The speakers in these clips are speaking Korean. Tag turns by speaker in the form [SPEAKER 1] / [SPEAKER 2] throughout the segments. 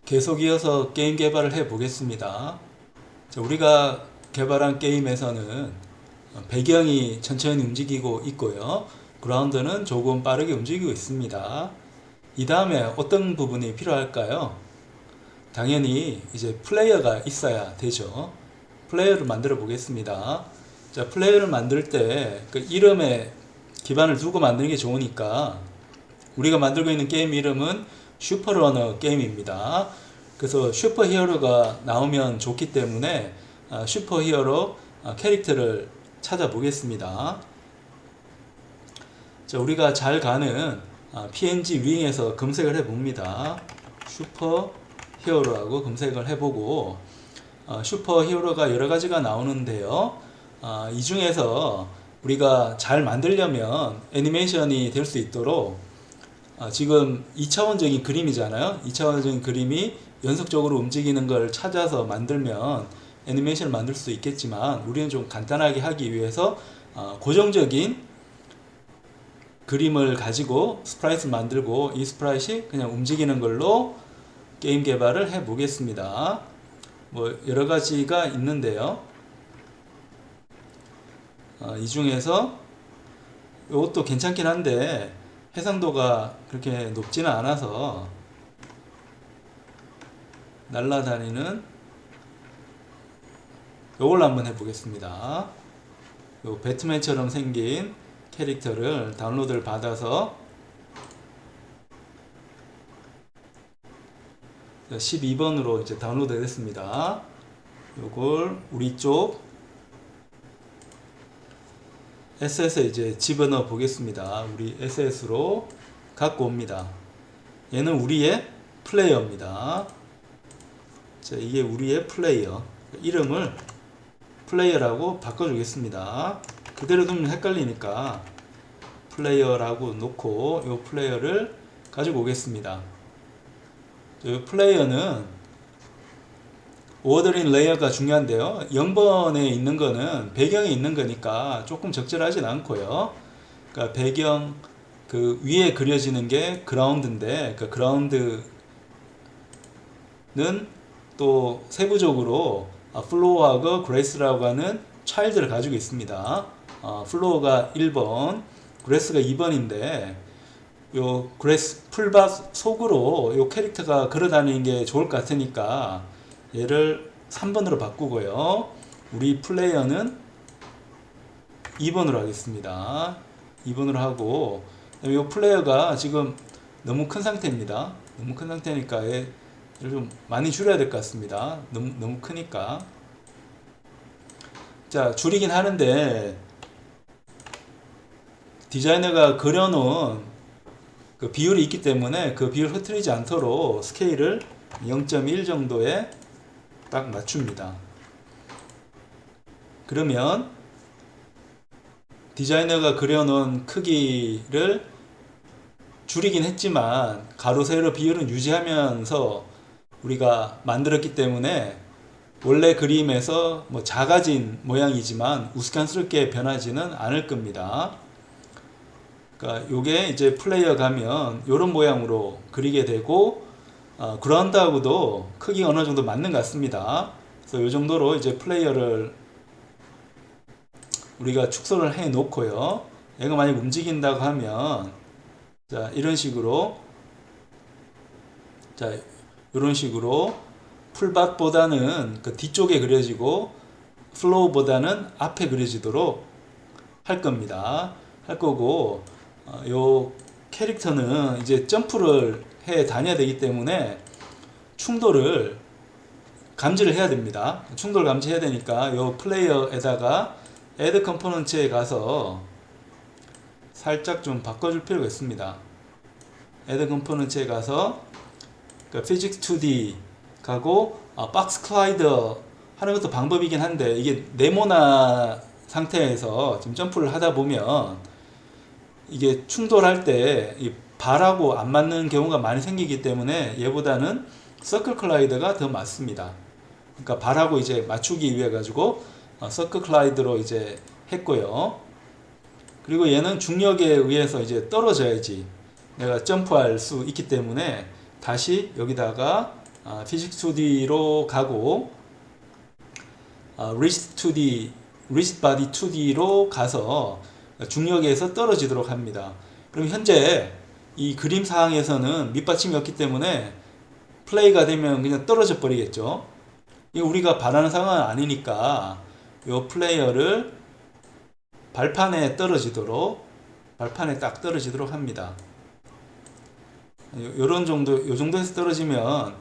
[SPEAKER 1] 계속 이어서 게임 개발을 해 보겠습니다. 우리가 개발한 게임에서는 배경이 천천히 움직이고 있고요. 그라운드는 조금 빠르게 움직이고 있습니다. 이 다음에 어떤 부분이 필요할까요? 당연히 이제 플레이어가 있어야 되죠. 플레이어를 만들어 보겠습니다. 자, 플레이어를 만들 때 그 이름에 기반을 두고 만드는 게 좋으니까 우리가 만들고 있는 게임 이름은 슈퍼러너 게임입니다. 그래서 슈퍼히어로가 나오면 좋기 때문에 슈퍼히어로 캐릭터를 찾아보겠습니다. 자, 우리가 잘 가는 PNG 윙에서 검색을 해봅니다. 슈퍼히어로라고 검색을 해보고 슈퍼히어로가 여러 가지가 나오는데요. 이 중에서 우리가 잘 만들려면 애니메이션이 될 수 있도록 지금 2차원적인 그림이잖아요. 2차원적인 그림이 연속적으로 움직이는 걸 찾아서 만들면 애니메이션을 만들 수 있겠지만 우리는 좀 간단하게 하기 위해서 고정적인 그림을 가지고 스프라이트를 만들고 이 스프라이트이 그냥 움직이는 걸로 게임 개발을 해 보겠습니다. 뭐 여러 가지가 있는데요. 이 중에서 이것도 괜찮긴 한데 해상도가 그렇게 높지는 않아서 날아다니는 이걸로 한번 해보겠습니다. 요 배트맨처럼 생긴 캐릭터를 다운로드를 받아서 12번으로 이제 다운로드 됐습니다. 요걸 우리 쪽 SS에 이제 집어넣어 보겠습니다. 우리 SS로 갖고 옵니다. 얘는 우리의 플레이어입니다. 자, 이게 우리의 플레이어. 이름을 플레이어라고 바꿔주겠습니다. 그대로 두면 헷갈리니까 플레이어라고 놓고 이 플레이어를 가지고 오겠습니다. 이 플레이어는 오더링 레이어가 중요한데요. 0번에 있는 거는 배경에 있는 거니까 조금 적절하진 않고요. 그러니까 배경 그 위에 그려지는 게 그라운드인데 그 그라운드는 또 세부적으로 플로어하고 그레이스라고 하는 차일드를 가지고 있습니다. 플로어가 1번, 그레이스가 2번인데 요 그레이스 풀밭 속으로 요 캐릭터가 걸어다니는 게 좋을 것 같으니까 얘를 3번으로 바꾸고요. 우리 플레이어는 2번으로 하겠습니다. 2번으로 하고 이 플레이어가 지금 너무 큰 상태입니다. 너무 큰 상태니까 얘를 좀 많이 줄여야 될 것 같습니다. 너무 크니까. 자, 줄이긴 하는데 디자이너가 그려놓은 그 비율이 있기 때문에 그 비율 흐트리지 않도록 스케일을 0.1 정도에 딱 맞춥니다. 그러면 디자이너가 그려놓은 크기를 줄이긴 했지만 가로 세로 비율은 유지하면서 우리가 만들었기 때문에 원래 그림에서 뭐 작아진 모양이지만 우스꽝스럽게 변하지는 않을 겁니다. 그러니까 요게 이제 플레이어 가면 이런 모양으로 그리게 되고 그라운드하고도 크기가 어느 정도 맞는 것 같습니다. 그래서 이 정도로 이제 플레이어를 우리가 축소를 해 놓고요. 얘가 만약 움직인다고 하면 자, 이런 식으로 자, 이런 식으로 풀밭보다는 그 뒤쪽에 그려지고 플로우보다는 앞에 그려지도록 할 겁니다. 할 거고 요 캐릭터는 이제 점프를 해 다녀야 되기 때문에 충돌을 감지를 해야 됩니다. 충돌 감지해야 되니까 요 플레이어에다가 add components에 가서 살짝 좀 바꿔줄 필요가 있습니다. add components에 가서 physics 2D 가고 박스 클라이더 하는 것도 방법이긴 한데 이게 네모나 상태에서 지금 점프를 하다 보면 이게 충돌할 때 이 발하고 안 맞는 경우가 많이 생기기 때문에 얘보다는 서클 클라이더가 더 맞습니다. 그러니까 발하고 이제 맞추기 위해 가지고 서클 클라이더로 이제 했고요. 그리고 얘는 중력에 의해서 이제 떨어져야지 내가 점프할 수 있기 때문에 다시 여기다가 피직스 2D로 가고 리지드 바디 2D로 가서 중력에서 떨어지도록 합니다. 그럼 현재 이 그림 상황에서는 밑받침이 없기 때문에 플레이가 되면 그냥 떨어져 버리겠죠. 이거 우리가 바라는 상황은 아니니까 이 플레이어를 발판에 딱 떨어지도록 합니다. 요 정도에서 떨어지면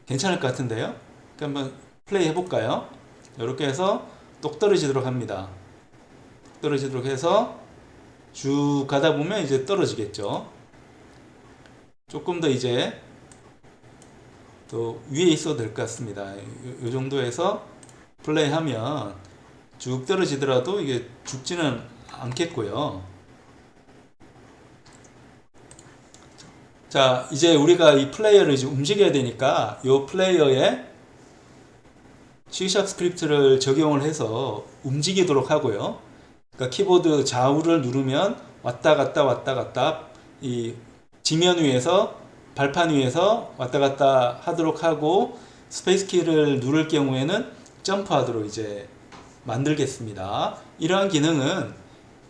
[SPEAKER 1] 괜찮을 것 같은데요. 그러니까 한번 플레이 해볼까요? 이렇게 해서 똑 떨어지도록 합니다. 떨어지도록 해서 쭉 가다 보면 이제 떨어지겠죠. 조금 더 이제 또 위에 있어도 될 것 같습니다. 이 정도에서 플레이하면 쭉 떨어지더라도 이게 죽지는 않겠고요. 자, 이제 우리가 이 플레이어를 이제 움직여야 되니까 이 플레이어에 C# 스크립트를 적용을 해서 움직이도록 하고요. 그러니까 키보드 좌우를 누르면 왔다 갔다 이 지면 위에서 발판 위에서 왔다 갔다 하도록 하고 스페이스 키를 누를 경우에는 점프하도록 이제 만들겠습니다. 이러한 기능은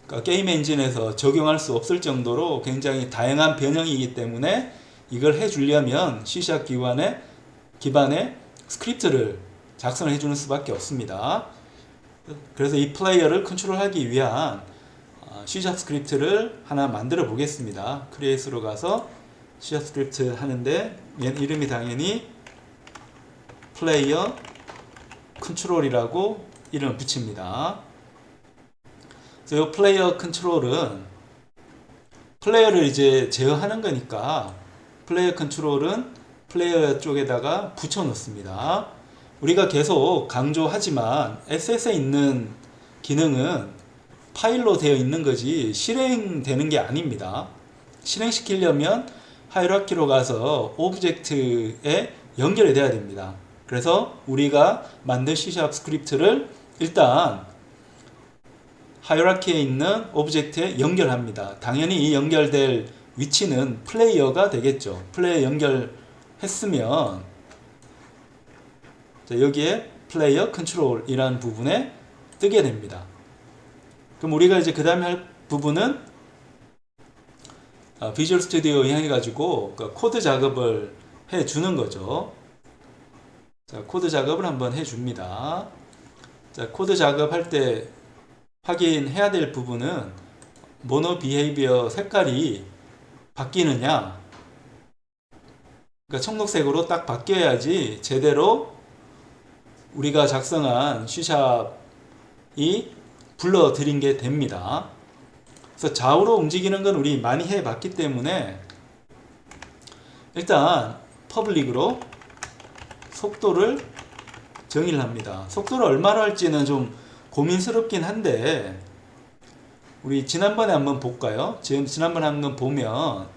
[SPEAKER 1] 그러니까 게임 엔진에서 적용할 수 없을 정도로 굉장히 다양한 변형이기 때문에 이걸 해주려면 C# 기반의 스크립트를 작성을 해주는 수밖에 없습니다. 그래서 이 플레이어를 컨트롤하기 위한 C# 스크립트를 하나 만들어 보겠습니다. 크리에이트로 가서 C# 스크립트 하는데 이름이 당연히 플레이어 컨트롤이라고 이름을 붙입니다. 그래서 이 플레이어 컨트롤은 플레이어를 이제 제어하는 거니까 플레이어 컨트롤은 플레이어 쪽에다가 붙여 놓습니다. 우리가 계속 강조하지만 SS에 있는 기능은 파일로 되어 있는 거지 실행되는 게 아닙니다. 실행시키려면 하이라키로 가서 오브젝트에 연결이 돼야 됩니다. 그래서 우리가 만든 C# 스크립트를 일단 하이라키에 있는 오브젝트에 연결합니다. 당연히 이 연결될 위치는 플레이어가 되겠죠. 플레이어 연결했으면 여기에 플레이어 컨트롤이라는 부분에 뜨게 됩니다. 그럼 우리가 이제 그 다음에 할 부분은 비주얼 스튜디오 이용해 가지고 코드 작업을 해 주는 거죠. 자, 코드 작업을 한번 해 줍니다. 자, 코드 작업할 때 확인해야 될 부분은 모노 비헤이비어 색깔이 바뀌느냐, 그러니까 청록색으로 딱 바뀌어야지 제대로 우리가 작성한 C샵이 불러들인 게 됩니다. 그래서 좌우로 움직이는 건 우리 많이 해봤기 때문에 일단 퍼블릭으로 속도를 정의를 합니다. 속도를 얼마로 할지는 좀 고민스럽긴 한데 우리 지난번에 한번 볼까요? 지난번에 한번 보면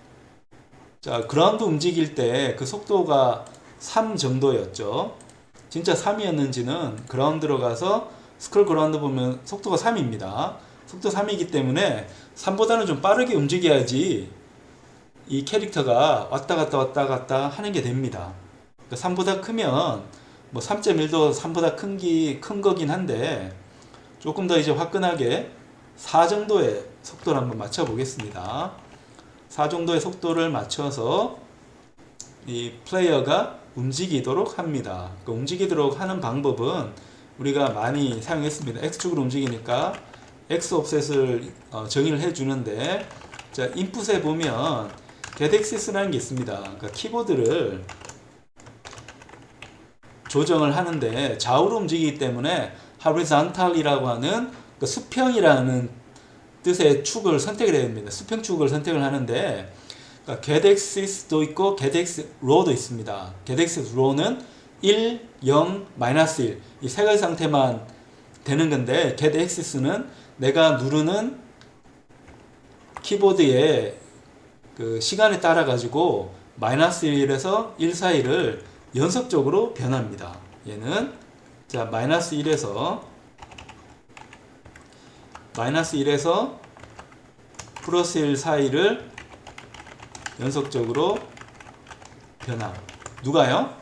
[SPEAKER 1] 자, 그라운드 움직일 때 그 속도가 3 정도였죠. 진짜 3이었는지는 그라운드로 가서 스크롤 그라운드 보면 속도가 3입니다. 속도 3이기 때문에 3보다는 좀 빠르게 움직여야지 이 캐릭터가 왔다 갔다 하는 게 됩니다. 그러니까 3보다 크면 뭐 3.1도 3보다 큰 거긴 한데 조금 더 이제 화끈하게 4 정도의 속도를 한번 맞춰 보겠습니다. 4 정도의 속도를 맞춰서 이 플레이어가 움직이도록 합니다. 그 움직이도록 하는 방법은 우리가 많이 사용했습니다. X축으로 움직이니까 X 옵셋을 정의를 해주는데 자, 인풋에 보면 getAxis라는 게 있습니다. 그러니까 키보드를 조정을 하는데 좌우로 움직이기 때문에 horizontal이라고 하는 그 수평이라는 뜻의 축을 선택을 해야 됩니다. 수평축을 선택을 하는데 그러니까 getAxis도 있고 getAxisRow도 있습니다. getAxisRow는 1, 0, 마이너스 1 이 세 가지 상태만 되는 건데 getAxis는 내가 누르는 키보드의 그 시간에 따라 가지고 마이너스 1에서 1 사이를 연속적으로 변합니다. 얘는 자 마이너스 1에서 플러스 1 사이를 연속적으로 변함. 누가요?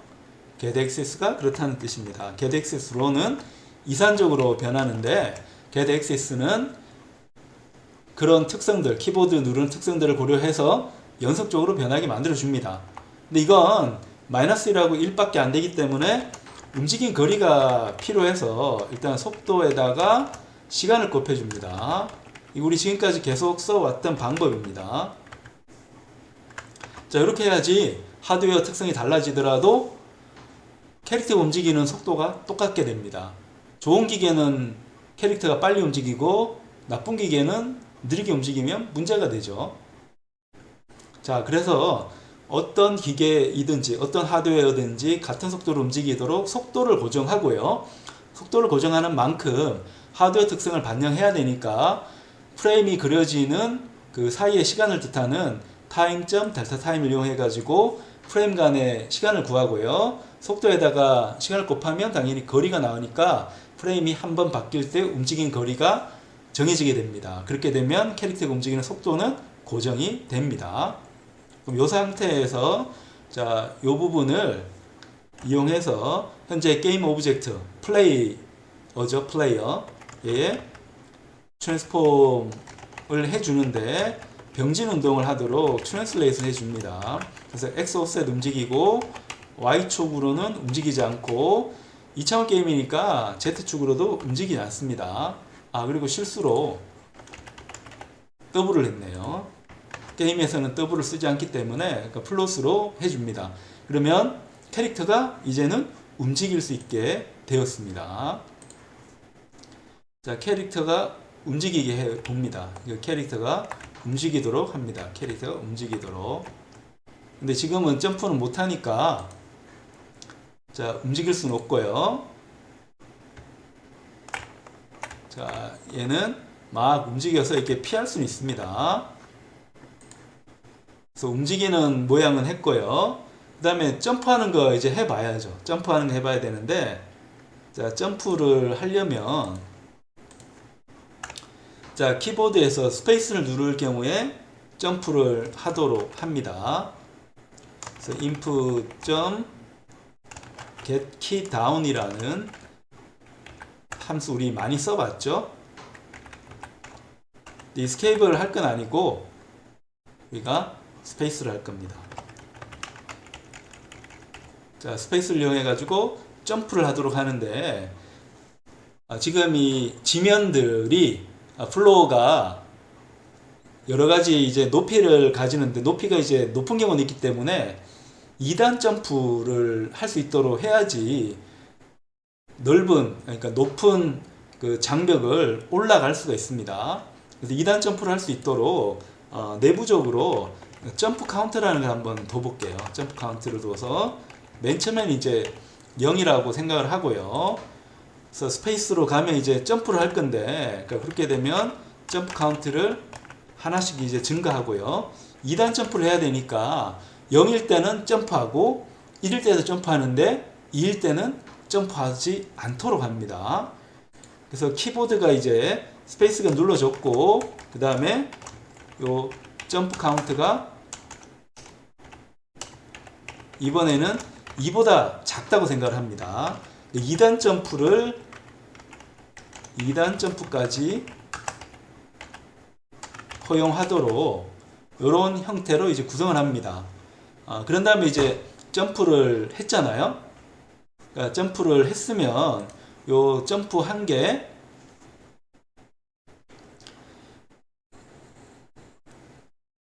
[SPEAKER 1] getAccess가 그렇다는 뜻입니다. getAccess로는 이산적으로 변하는데 getAccess는 그런 특성들, 키보드 누르는 특성들을 고려해서 연속적으로 변하게 만들어 줍니다. 근데 이건 -1하고 1밖에 안 되기 때문에 움직인 거리가 필요해서 일단 속도에다가 시간을 곱해 줍니다. 이거 우리 지금까지 계속 써왔던 방법입니다. 자, 이렇게 해야지 하드웨어 특성이 달라지더라도 캐릭터가 움직이는 속도가 똑같게 됩니다. 좋은 기계는 캐릭터가 빨리 움직이고 나쁜 기계는 느리게 움직이면 문제가 되죠. 자, 그래서 어떤 기계이든지 어떤 하드웨어든지 같은 속도로 움직이도록 속도를 고정하고요. 속도를 고정하는 만큼 하드웨어 특성을 반영해야 되니까 프레임이 그려지는 그 사이의 시간을 뜻하는 타임점 델타 타임을 이용해 가지고 프레임 간의 시간을 구하고요. 속도에다가 시간을 곱하면 당연히 거리가 나오니까 프레임이 한번 바뀔 때 움직인 거리가 정해지게 됩니다. 그렇게 되면 캐릭터가 움직이는 속도는 고정이 됩니다. 그럼 이 상태에서 자, 이 부분을 이용해서 현재 게임 오브젝트 플레이어죠, 플레이어에 트랜스폼을 해주는데 병진 운동을 하도록 트랜슬레이트 해줍니다. 그래서 X 오프셋 움직이고 Y축으로는 움직이지 않고 2차원 게임이니까 Z축으로도 움직이지 않습니다. 아, 그리고 실수로 더블을 했네요. 게임에서는 더블을 쓰지 않기 때문에 그러니까 플러스로 해줍니다. 그러면 캐릭터가 이제는 움직일 수 있게 되었습니다. 자, 캐릭터가 움직이게 해 봅니다. 캐릭터가 움직이도록 합니다. 캐릭터가 움직이도록. 근데 지금은 점프는 못하니까 자, 움직일 수는 없고요. 자, 얘는 막 움직여서 이렇게 피할 수는 있습니다. 그래서 움직이는 모양은 했고요. 그 다음에 점프하는 거 이제 해봐야죠. 점프하는 거 해봐야 되는데, 자, 점프를 하려면, 자, 키보드에서 스페이스를 누를 경우에 점프를 하도록 합니다. 그래서 input.getKeyDown이라는 함수 우리 많이 써봤죠? escape를 할 건 아니고 우리가 스페이스를 할 겁니다. 자, 스페이스를 이용해 가지고 점프를 하도록 하는데 지금 이 지면들이 플로어가 여러 가지 이제 높이를 가지는데 높이가 이제 높은 경우는 있기 때문에 2단 점프를 할 수 있도록 해야지 넓은, 그러니까 높은 그 장벽을 올라갈 수가 있습니다. 그래서 2단 점프를 할 수 있도록 내부적으로 점프 카운트라는 걸 한번 둬볼게요. 점프 카운트를 둬서 맨 처음엔 이제 0이라고 생각을 하고요. 그래서 스페이스로 가면 이제 점프를 할 건데, 그러니까 그렇게 되면 점프 카운트를 하나씩 이제 증가하고요. 2단 점프를 해야 되니까 0일 때는 점프하고 1일 때도 점프하는데 2일 때는 점프하지 않도록 합니다. 그래서 키보드가 이제 스페이스가 눌러졌고 그 다음에 요 점프 카운트가 이번에는 2보다 작다고 생각을 합니다. 2단 점프까지 허용하도록 이런 형태로 이제 구성을 합니다. 그런 다음에 이제 점프를 했잖아요. 그러니까 점프를 했으면 요 점프 한 개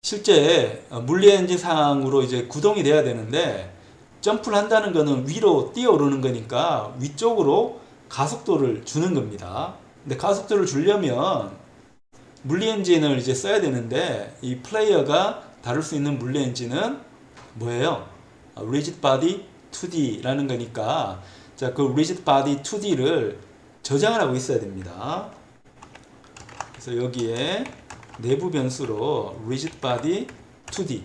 [SPEAKER 1] 실제 물리 엔진 상으로 이제 구동이 돼야 되는데 점프를 한다는 거는 위로 뛰어오르는 거니까 위쪽으로 가속도를 주는 겁니다. 근데 가속도를 주려면 물리 엔진을 이제 써야 되는데 이 플레이어가 다룰 수 있는 물리 엔진은 뭐예요? Rigid Body 2D라는 거니까 자, 그 Rigid Body 2D를 저장을 하고 있어야 됩니다. 그래서 여기에 내부 변수로 Rigid Body 2D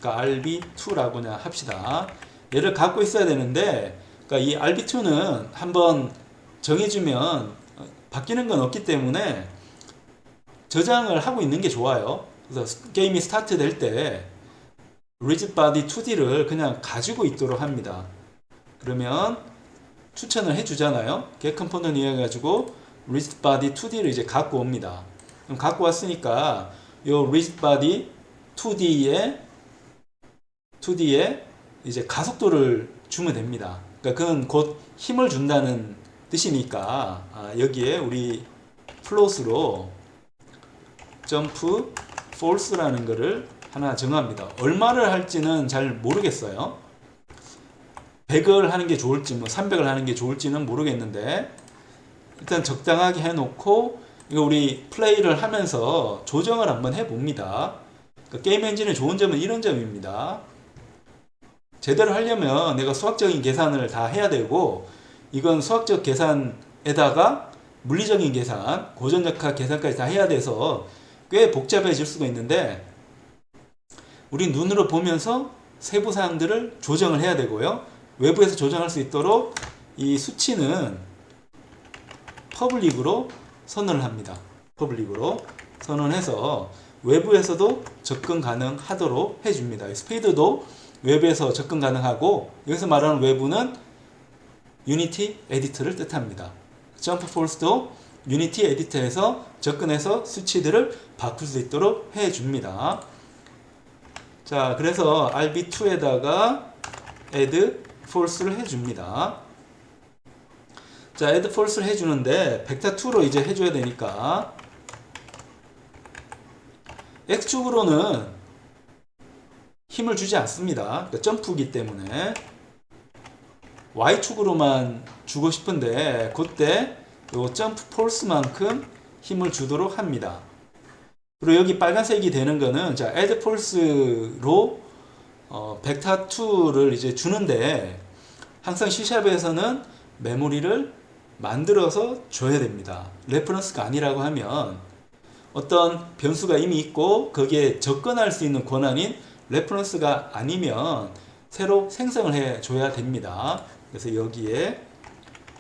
[SPEAKER 1] 그러니까 RB2라고 그냥 합시다. 얘를 갖고 있어야 되는데 그러니까 이 RB2는 한번 정해주면 바뀌는 건 없기 때문에 저장을 하고 있는 게 좋아요. 그래서 게임이 스타트 될 때 rigid body 2D를 그냥 가지고 있도록 합니다. 그러면 추천을 해주잖아요. get 컴포넌트 이용해가지고 rigid body 2D를 이제 갖고 옵니다. 그럼 갖고 왔으니까 요 rigid body 2D에 이제 가속도를 주면 됩니다. 그러니까 그건 곧 힘을 준다는 뜻이니까 여기에 우리 플롯으로 점프 force라는 거를 하나 정합니다. 얼마를 할지는 잘 모르겠어요. 100을 하는 게 좋을지 뭐 300을 하는 게 좋을지는 모르겠는데 일단 적당하게 해놓고 이거 우리 플레이를 하면서 조정을 한번 해봅니다. 그러니까 게임 엔진의 좋은 점은 이런 점입니다. 제대로 하려면 내가 수학적인 계산을 다 해야 되고 이건 수학적 계산에다가 물리적인 계산, 고전역학 계산까지 다 해야 돼서 꽤 복잡해질 수가 있는데 우리 눈으로 보면서 세부 사항들을 조정을 해야 되고요. 외부에서 조정할 수 있도록 이 수치는 퍼블릭으로 선언을 합니다. 퍼블릭으로 선언해서 외부에서도 접근 가능하도록 해줍니다. 스피드도 외부에서 접근 가능하고 여기서 말하는 외부는 유니티 에디터를 뜻합니다. 점프 포스도 유니티 에디터에서 접근해서 수치들을 바꿀 수 있도록 해줍니다. 자, 그래서 RB2에다가 add false를 해줍니다. 자, add false를 해주는데 벡터2로 이제 해줘야 되니까 X축으로는 힘을 주지 않습니다. 그러니까 점프기 때문에 Y축으로만 주고 싶은데 그때 요 점프 폴스만큼 힘을 주도록 합니다. 그리고 여기 빨간색이 되는 거는 자 add 폴스로 벡터2를 이제 주는데 항상 C샵에서는 메모리를 만들어서 줘야 됩니다. 레퍼런스가 아니라고 하면 어떤 변수가 이미 있고 거기에 접근할 수 있는 권한인 레퍼런스가 아니면 새로 생성을 해 줘야 됩니다. 그래서 여기에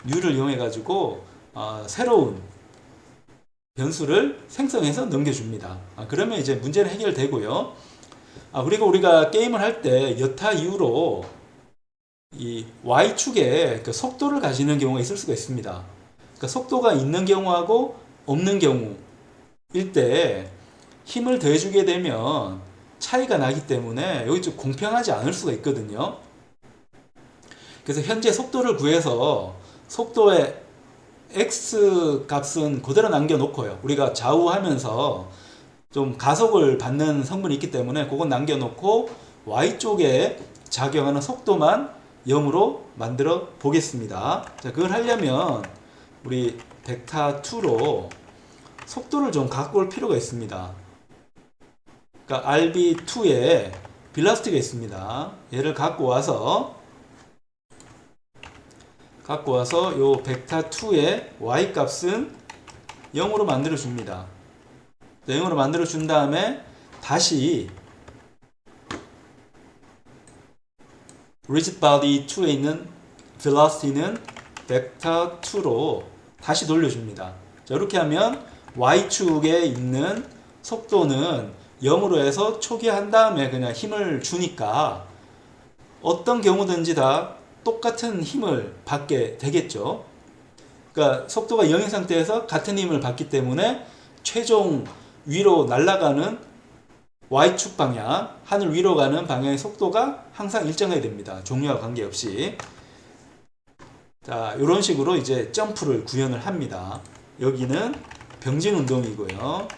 [SPEAKER 1] new를 이용해 가지고 새로운 변수를 생성해서 넘겨줍니다. 그러면 이제 문제는 해결되고요. 그리고 우리가 게임을 할 때 여타 이유로 이 Y축에 그 속도를 가지는 경우가 있을 수가 있습니다. 그러니까 속도가 있는 경우하고 없는 경우일 때 힘을 더해주게 되면 차이가 나기 때문에 여기 좀 공평하지 않을 수가 있거든요. 그래서 현재 속도를 구해서 속도의 X 값은 그대로 남겨놓고요. 우리가 좌우하면서 좀 가속을 받는 성분이 있기 때문에 그건 남겨놓고 Y쪽에 작용하는 속도만 0으로 만들어 보겠습니다. 자, 그걸 하려면 우리 벡터2로 속도를 좀 갖고 올 필요가 있습니다. 그러니까 RB2에 velocity가 있습니다. 얘를 갖고 와서 요 벡터2의 y 값은 0으로 만들어 줍니다. 0으로 만들어 준 다음에 다시 rigid body 2에 있는 velocity는 벡터2로 다시 돌려줍니다. 자, 이렇게 하면 y축에 있는 속도는 0으로 해서 초기화한 다음에 그냥 힘을 주니까 어떤 경우든지 다 똑같은 힘을 받게 되겠죠. 그러니까 속도가 0인 상태에서 같은 힘을 받기 때문에 최종 위로 날아가는 Y축 방향, 하늘 위로 가는 방향의 속도가 항상 일정해야 됩니다. 종류와 관계없이. 자, 이런 식으로 이제 점프를 구현을 합니다. 여기는 병진 운동이고요.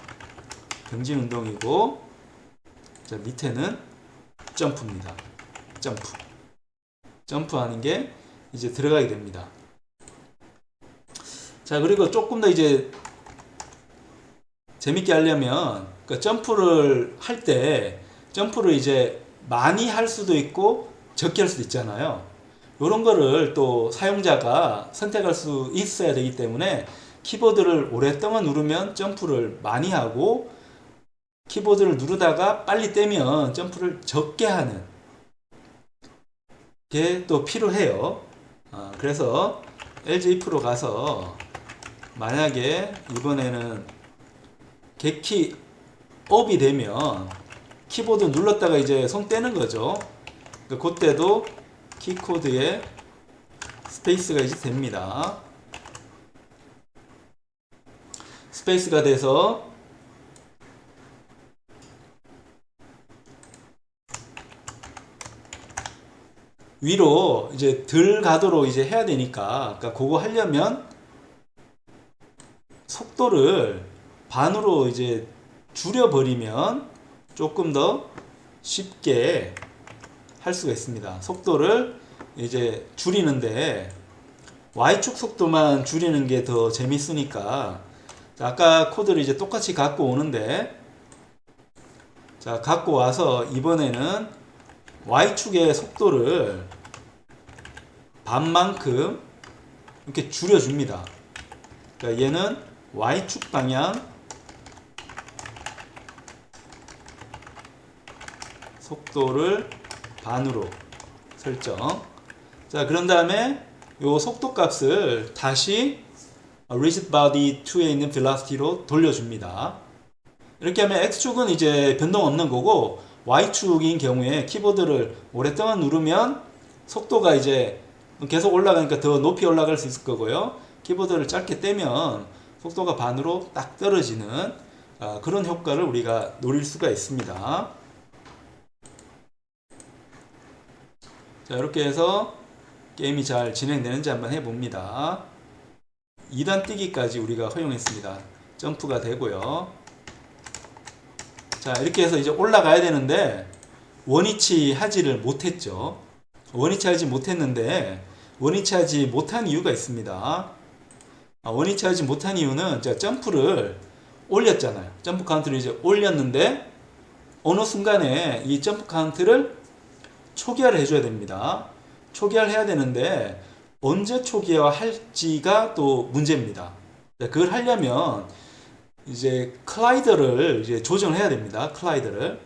[SPEAKER 1] 병진 운동이고, 자, 밑에는 점프입니다. 점프하는 게 이제 들어가게 됩니다. 자, 그리고 조금 더 이제 재밌게 하려면 그 점프를 할 때 점프를 이제 많이 할 수도 있고 적게 할 수도 있잖아요. 이런 거를 또 사용자가 선택할 수 있어야 되기 때문에 키보드를 오랫동안 누르면 점프를 많이 하고 키보드를 누르다가 빨리 떼면 점프를 적게 하는 게 또 필요해요. 그래서 LJ 프로 가서 만약에 이번에는 객키 업이 되면 키보드 눌렀다가 이제 손 떼는 거죠. 그때도 키코드에 스페이스가 이제 됩니다. 스페이스가 돼서 위로 이제 덜 가도록 이제 해야 되니까, 그러니까 그거 하려면 속도를 반으로 이제 줄여버리면 조금 더 쉽게 할 수가 있습니다. 속도를 이제 줄이는데 Y축 속도만 줄이는 게 더 재밌으니까, 자, 아까 코드를 이제 똑같이 갖고 오는데, 자, 갖고 와서 이번에는 Y축의 속도를 반만큼 이렇게 줄여줍니다. 그러니까 얘는 Y축 방향 속도를 반으로 설정. 자, 그런 다음에 요 속도 값을 다시 rigid body 2에 있는 velocity로 돌려줍니다. 이렇게 하면 X축은 이제 변동 없는 거고, Y축인 경우에 키보드를 오랫동안 누르면 속도가 이제 계속 올라가니까 더 높이 올라갈 수 있을 거고요. 키보드를 짧게 떼면 속도가 반으로 딱 떨어지는 그런 효과를 우리가 노릴 수가 있습니다. 자, 이렇게 해서 게임이 잘 진행되는지 한번 해봅니다. 2단 뛰기까지 우리가 허용했습니다. 점프가 되고요. 자, 이렇게 해서 이제 올라가야 되는데 원위치 하지를 못했죠. 원위치 하지 못했는데, 원위치 하지 못한 이유가 있습니다. 원위치 하지 못한 이유는 제가 점프를 올렸잖아요. 점프 카운트를 이제 올렸는데 어느 순간에 이 점프 카운트를 초기화를 해줘야 됩니다. 초기화를 해야 되는데 언제 초기화 할지가 또 문제입니다. 그걸 하려면 이제 클라이더를 이제 조정을 해야 됩니다. 클라이더를.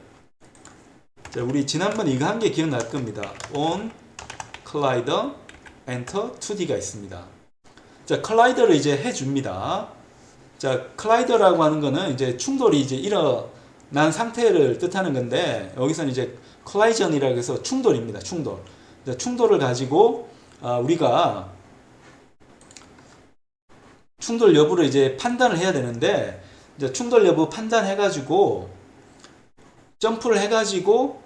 [SPEAKER 1] 자, 우리 지난번에 이거 한 게 기억날 겁니다. on collider enter 2D가 있습니다. 자, 클라이더를 이제 해줍니다. 자, 클라이더라고 하는 거는 이제 충돌이 이제 일어난 상태를 뜻하는 건데, 여기서는 이제 컬라이전이라고 해서 충돌입니다. 충돌. 자, 충돌을 가지고 우리가 충돌 여부를 이제 판단을 해야 되는데, 이제 충돌 여부 판단해가지고 점프를 해가지고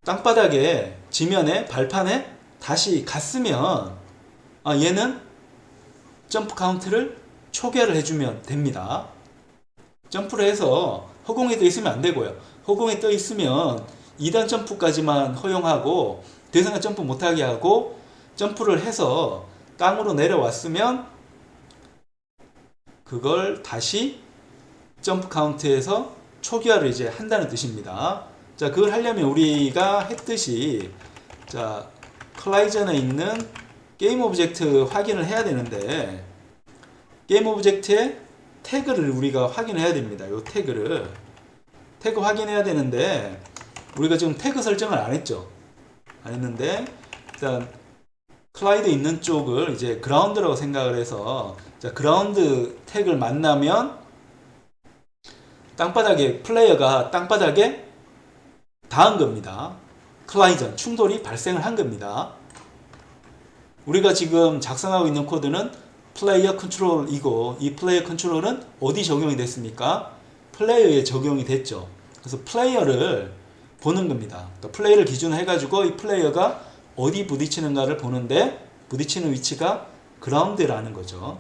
[SPEAKER 1] 땅바닥에 지면에 발판에 다시 갔으면 얘는 점프 카운트를 초기화를 해주면 됩니다. 점프를 해서 허공에 떠 있으면 안 되고요. 허공에 떠 있으면 2단 점프까지만 허용하고 더 이상은 점프 못하게 하고, 점프를 해서 땅으로 내려왔으면 그걸 다시 점프 카운트에서 초기화를 이제 한다는 뜻입니다. 자, 그걸 하려면 우리가 했듯이, 자, 컬라이전에 있는 게임 오브젝트 확인을 해야 되는데, 게임 오브젝트의 태그를 우리가 확인해야 됩니다. 요 태그 확인해야 되는데, 우리가 지금 태그 설정을 안 했죠. 안 했는데, 일단 클라이드 있는 쪽을 이제 그라운드라고 생각을 해서, 자, 그라운드 태그를 만나면 땅바닥에, 플레이어가 땅바닥에 닿은 겁니다. 컬라이전, 충돌이 발생을 한 겁니다. 우리가 지금 작성하고 있는 코드는 플레이어 컨트롤이고, 이 플레이어 컨트롤은 어디 적용이 됐습니까? 플레이어에 적용이 됐죠. 그래서 플레이어를 보는 겁니다. 그러니까 플레이어를 기준으로 해가지고 이 플레이어가 어디 부딪히는가를 보는데, 부딪히는 위치가 그라운드라는 거죠.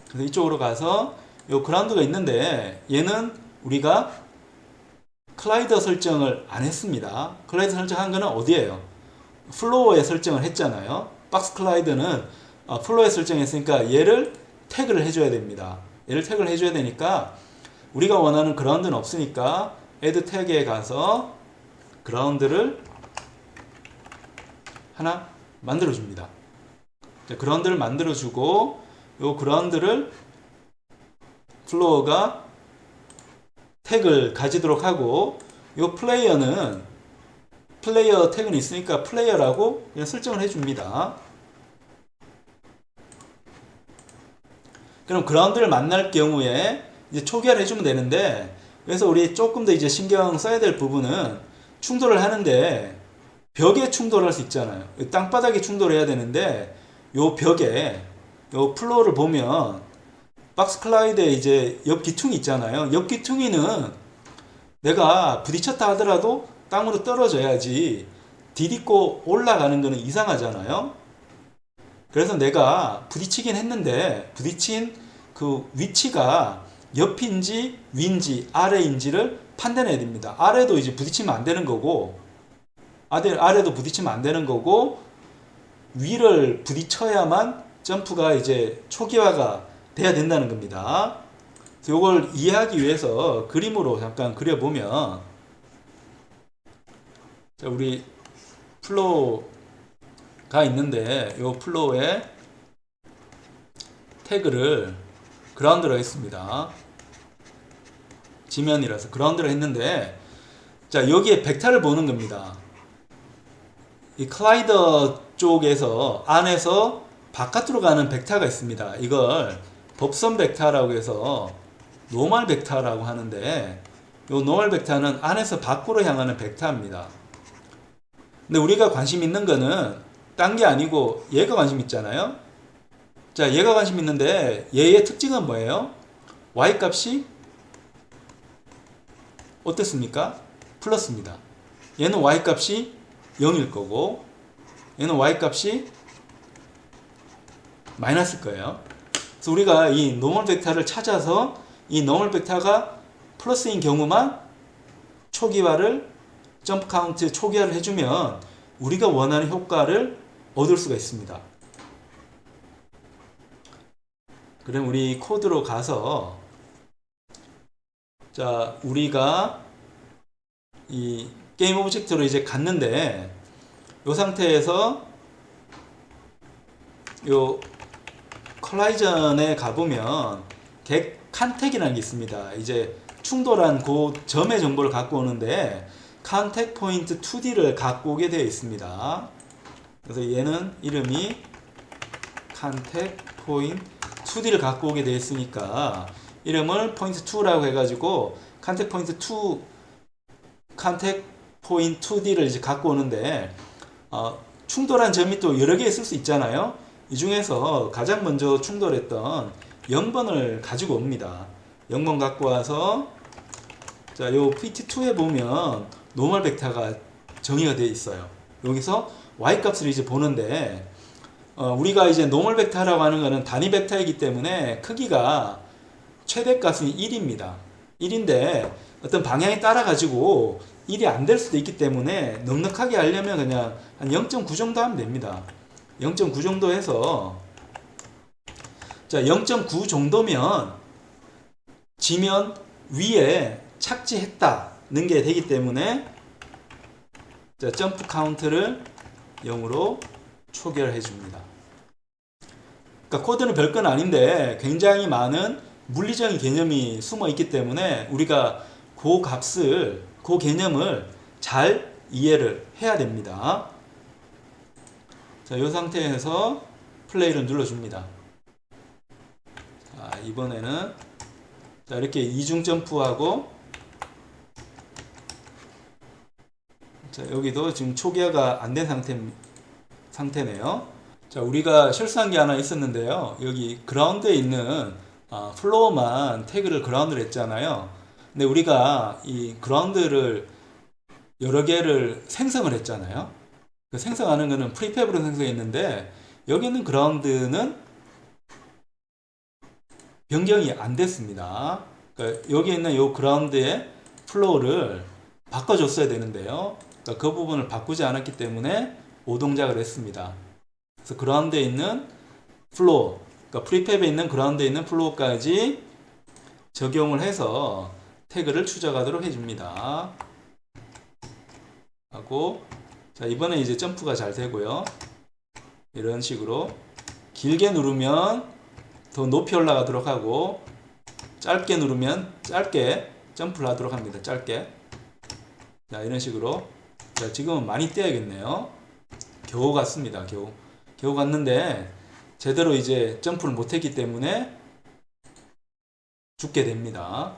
[SPEAKER 1] 그래서 이쪽으로 가서 이 그라운드가 있는데, 얘는 우리가 클라이더 설정을 안 했습니다. 클라이더 설정한 거는 어디예요? 플로어에 설정을 했잖아요. 박스 클라이더는 플로어에 설정했으니까 얘를 태그를 해줘야 됩니다. 얘를 태그를 해줘야 되니까 우리가 원하는 그라운드는 없으니까 add 태그에 가서 그라운드를 하나 만들어줍니다. 그라운드를 만들어주고, 이 그라운드를 플로어가 태그를 가지도록 하고, 이 플레이어는 플레이어 태그는 있으니까 플레이어라고 그냥 설정을 해줍니다. 그럼 그라운드를 만날 경우에 이제 초기화를 해주면 되는데, 그래서 우리 조금 더 이제 신경 써야 될 부분은 충돌을 하는데 벽에 충돌할 수 있잖아요. 땅바닥에 충돌해야 되는데 요 벽에 요 플로어를 보면 박스 클라이드에 이제 옆 기퉁이 있잖아요. 옆 기퉁이는 내가 부딪혔다 하더라도 땅으로 떨어져야지 디딛고 올라가는 거는 이상하잖아요. 그래서 내가 부딪히긴 했는데 부딪힌 그 위치가 옆인지 위인지 아래인지를 판단해야 됩니다. 아래도 이제 부딪히면 안 되는 거고 아래도 부딪히면 안 되는 거고 위를 부딪혀야만 점프가 이제 초기화가 돼야 된다는 겁니다. 그래서 이걸 이해하기 위해서 그림으로 잠깐 그려보면 자, 우리 플로우가 있는데 이 플로우에 태그를 그라운드로 했습니다. 지면이라서 그라운드로 했는데 자 여기에 벡터를 보는 겁니다. 이 클라이더 쪽에서 안에서 바깥으로 가는 벡터가 있습니다. 이걸 법선 벡터라고 해서 노멀 벡터라고 하는데 이 노멀 벡터는 안에서 밖으로 향하는 벡터입니다. 근데 우리가 관심 있는 거는 딴 게 아니고 얘가 관심 있잖아요. 자, 얘가 관심 있는데 얘의 특징은 뭐예요? y 값이 어떻습니까? 플러스입니다. 얘는 y 값이 0일 거고 얘는 y 값이 마이너스일 거예요. 그래서 우리가 이 노멀 벡터를 찾아서 이 노멀 벡터가 플러스인 경우만 초기화를 점프 카운트 초기화를 해주면 우리가 원하는 효과를 얻을 수가 있습니다. 그럼 우리 코드로 가서 자 우리가 이 게임 오브젝트로 이제 갔는데 이 상태에서 요 컬라이전에 가보면 칸택이라는 게 있습니다. 이제 충돌한 그 점의 정보를 갖고 오는데 컨택 포인트 2D를 갖고 오게 되어 있습니다. 그래서 얘는 이름이 컨택 포인트 2D를 갖고 오게 되어 있으니까 이름을 포인트 2라고 해가지고 컨택 포인트 2D를 이제 갖고 오는데 충돌한 점이 또 여러 개 있을 수 있잖아요. 이 중에서 가장 먼저 충돌했던 0번을 가지고 옵니다. 0번 갖고 와서 자, 요 PT2에 보면 노멀 벡터가 정의가 되어 있어요. 여기서 y 값을 이제 보는데 우리가 이제 노멀 벡터라고 하는 거는 단위 벡터이기 때문에 크기가 최대값은 1입니다. 1인데 어떤 방향에 따라 가지고 1이 안 될 수도 있기 때문에 넉넉하게 하려면 그냥 한 0.9 정도 하면 됩니다. 0.9 정도 해서 자 0.9 정도면 지면 위에 착지했다는 게 되기 때문에 자, 점프 카운트를 0으로 초기화해 줍니다. 그러니까 코드는 별건 아닌데 굉장히 많은 물리적인 개념이 숨어 있기 때문에 우리가 그 값을, 그 개념을 잘 이해를 해야 됩니다. 자, 이 상태에서 플레이를 눌러줍니다. 자, 이번에는 자, 이렇게 이중 점프하고 자, 여기도 지금 초기화가 안 된 상태네요. 자, 우리가 실수한 게 하나 있었는데요. 여기 그라운드에 있는 플로어만 태그를 그라운드로 했잖아요. 근데 우리가 이 그라운드를 여러 개를 생성을 했잖아요. 그 생성하는 거는 프리팹으로 생성했는데 여기 있는 그라운드는 변경이 안 됐습니다. 그러니까 여기 있는 이 그라운드의 플로어를 바꿔줬어야 되는데요. 그러니까 그 부분을 바꾸지 않았기 때문에 오동작을 했습니다. 그래서 그라운드에 있는 플로어, 그러니까 프리팹에 있는 그라운드에 있는 플로어까지 적용을 해서 태그를 추적하도록 해줍니다. 하고 자 이번에 이제 점프가 잘 되고요. 이런 식으로 길게 누르면 더 높이 올라가도록 하고 짧게 누르면 짧게 점프를 하도록 합니다. 짧게. 자 이런 식으로 자 지금은 많이 떼야겠네요. 겨우 갔습니다. 겨우 갔는데 제대로 이제 점프를 못했기 때문에 죽게 됩니다.